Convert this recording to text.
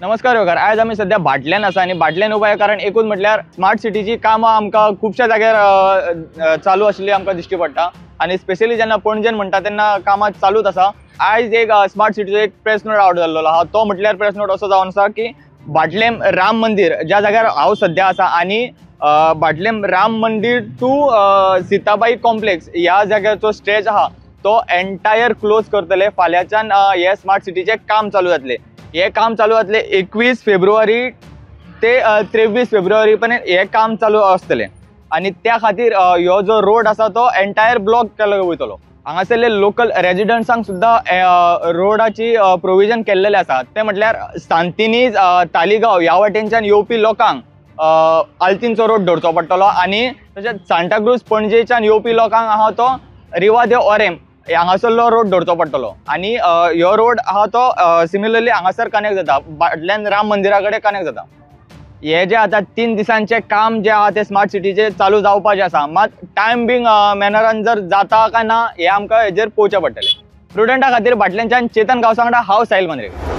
नमस्कार योगार. आज आम्ही सध्या भाटल्यान आसा आणि भाटल्यान उभा आहे कारण एकूच म्हटल्यार स्मार्ट सिटीची कामां आमकां खुबश्या जाग्यार चालू आशिल्ली आमकां दिश्टी पडटा आणि स्पेशली जेन्ना पणजेन म्हणटा तेन्ना कामां चालूच आसा. आयज एक स्मार्ट सिटीचो एक प्रेस नोट आवट जाल्लो आहा. तो म्हटल्यार प्रेस नोट असो जावन आसा की भाटलेम राम मंदिर ज्या जाग्यार हांव सध्या आसा आणि भाटलेम राम मंदिर टू सीताबाई कॉम्प्लेक्स ह्या जाग्याचो स्ट्रेच आहा तो एंटायर क्लोज करतले. फाल्यांच्यान हे स्मार्ट सिटीचे काम चालू जातले. हे काम चालू जातले 21 फेब्रुवारी ते 23 फेब्रुवारी पर्यंत हे काम चालू आसतले आणि त्या खातीर ह्यो जो रोड आसा तो एंटायर ब्लॉक केलो वयतलो. हांगासरले लोकल रेजिडेंट्सांक सुद्दां रोडाची प्रोविजन केल्लेले आसा. ते म्हटल्यार सांतिनीज तालिगांव ह्या वाटेनच्यान येवपी लोकांक आल्तीनचो रोड धरचो पडटलो आणि तशेंच सांताक्रूज पणजेच्यान येवपी लोकांक आहा तो रिवा दे ओरेम हांगासरलो रोड धरचो पडटलो आणि ह्यो रोड आहा तो सिमिलरली हांगासर कनेक्ट जाता, भाटल्यान राम मंदिरा कडेन कनेक्ट जाता. हे जे आता 3 दिसांचे काम जे आहा ते स्मार्ट सिटीचे चालू जावपाचे आसा. मात टायम बींग मॅनरान जर जाता काय ना हे आमकां हेजेर पळोवचें पडटलें. स्टुडंटा खातीर भाटल्यानच्यान चेतन गांवसा वांगडा हांव साहिल मांद्रेकर.